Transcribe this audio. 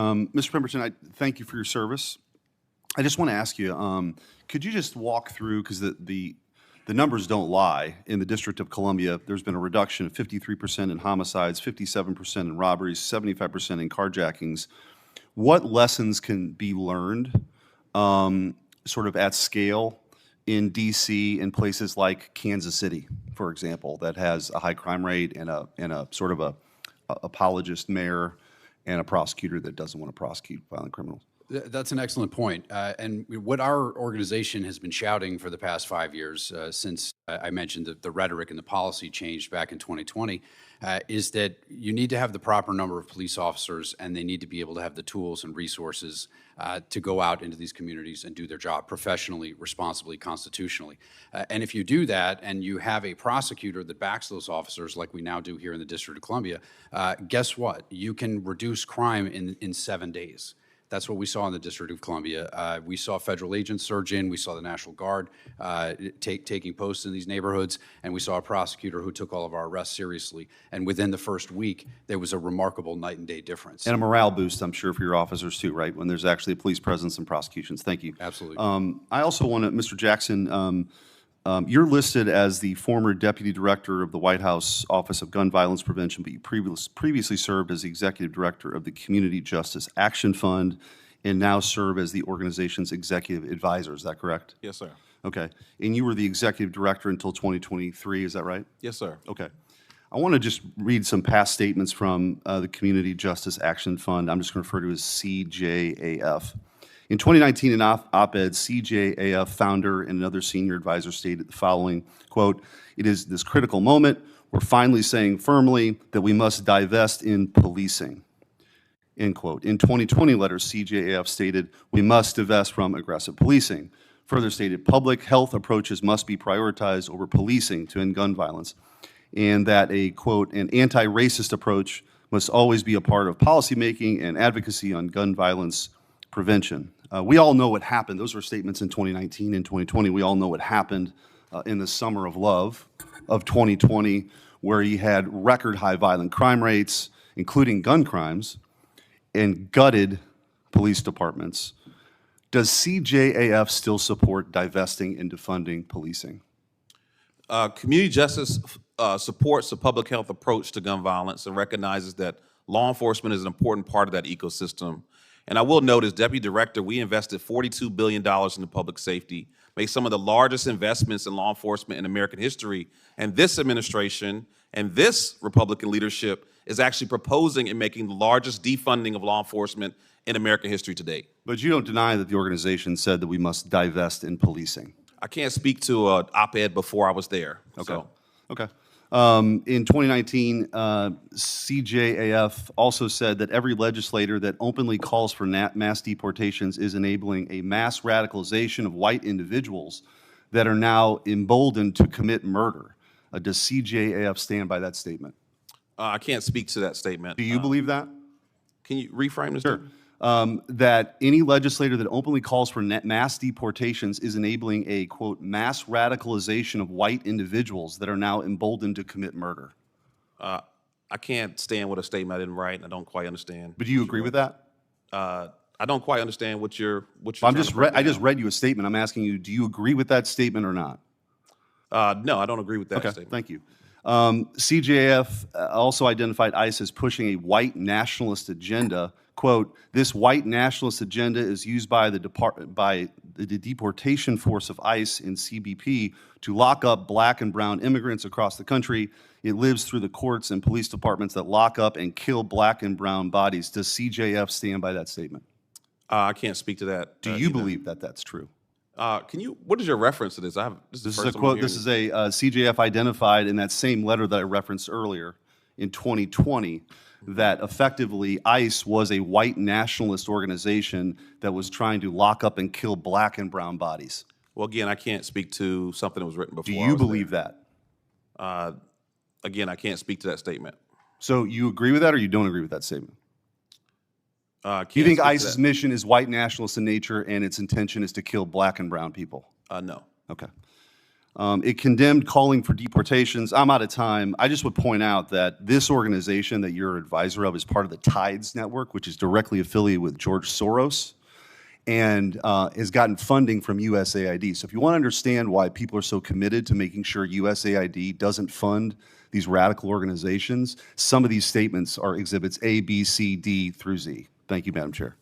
Mr. Pemberton, I thank you for your service. I just want to ask you, could you just walk through, because the numbers don't lie. In the District of Columbia, there's been a reduction of 53% in homicides, 57% in robberies, 75% in carjackings. What lessons can be learned sort of at scale in D.C. and places like Kansas City, for example, that has a high crime rate and a sort of a apologist mayor and a prosecutor that doesn't want to prosecute violent criminals? That's an excellent point. And what our organization has been shouting for the past 5 years, since I mentioned the rhetoric and the policy changed back in 2020, is that you need to have the proper number of police officers, and they need to be able to have the tools and resources to go out into these communities and do their job professionally, responsibly, constitutionally. And if you do that, and you have a prosecutor that backs those officers, like we now do here in the District of Columbia, guess what? You can reduce crime in 7 days. That's what we saw in the District of Columbia. We saw federal agents surge in. We saw the National Guard taking posts in these neighborhoods. And we saw a prosecutor who took all of our arrests seriously. And within the first week, there was a remarkable night and day difference. And a morale boost, I'm sure, for your officers too, right? When there's actually a police presence and prosecutions. Thank you. Absolutely. I also want to, Mr. Jackson, you're listed as the former Deputy Director of the White House Office of Gun Violence Prevention, but you previously served as the Executive Director of the Community Justice Action Fund and now serve as the organization's Executive Advisor. Is that correct? Yes, sir. Okay. And you were the Executive Director until 2023, is that right? Yes, sir. Okay. I want to just read some past statements from the Community Justice Action Fund. I'm just going to refer to as CJAF. In 2019, an op-ed, CJAF founder and another senior advisor stated the following, quote, "It is this critical moment. We're finally saying firmly that we must divest in policing," end quote. In 2020 letter, CJAF stated, "We must divest from aggressive policing." Further stated, public health approaches must be prioritized over policing to end gun violence, and that a, quote, "an anti-racist approach must always be a part of policymaking and advocacy on gun violence prevention." We all know what happened. Those were statements in 2019 and 2020. We all know what happened in the summer of love of 2020, where you had record high violent crime rates, including gun crimes, and gutted police departments. Does CJAF still support divesting and defunding policing? Community justice supports a public health approach to gun violence and recognizes that law enforcement is an important part of that ecosystem. And I will note, as Deputy Director, we invested $42 billion into public safety, made some of the largest investments in law enforcement in American history. And this administration and this Republican leadership is actually proposing and making the largest defunding of law enforcement in American history to date. But you don't deny that the organization said that we must divest in policing. I can't speak to an op-ed before I was there. Okay. So. Okay. In 2019, CJAF also said that every legislator that openly calls for mass deportations is enabling a mass radicalization of white individuals that are now emboldened to commit murder. Does CJAF stand by that statement? I can't speak to that statement. Do you believe that? Can you reframe this? Sure. That any legislator that openly calls for mass deportations is enabling a, quote, mass radicalization of white individuals that are now emboldened to commit murder. I can't stand with a statement I didn't write, and I don't quite understand. But do you agree with that? I don't quite understand what you're I just read you a statement. I'm asking you, do you agree with that statement or not? No, I don't agree with that statement. Thank you. CJAF also identified ICE as pushing a white nationalist agenda. Quote, "This white nationalist agenda is used by the deportation force of ICE and CBP to lock up black and brown immigrants across the country. It lives through the courts and police departments that lock up and kill black and brown bodies." Does CJAF stand by that statement? I can't speak to that. Do you believe that that's true? What is your reference to this? This is a quote. This is a CJAF identified in that same letter that I referenced earlier in 2020 that effectively ICE was a white nationalist organization that was trying to lock up and kill black and brown bodies. Well, again, I can't speak to something that was written before. Do you believe that? Again, I can't speak to that statement. So you agree with that or you don't agree with that statement? Do you think ICE's mission is white nationalist in nature and its intention is to kill black and brown people? No. Okay. It condemned calling for deportations. I'm out of time. I just would point out that this organization that you're advisor of is part of the Tides Network, which is directly affiliated with George Soros, and has gotten funding from USAID. So if you want to understand why people are so committed to making sure USAID doesn't fund these radical organizations, some of these statements are exhibits A, B, C, D through Z. Thank you, Madam Chair.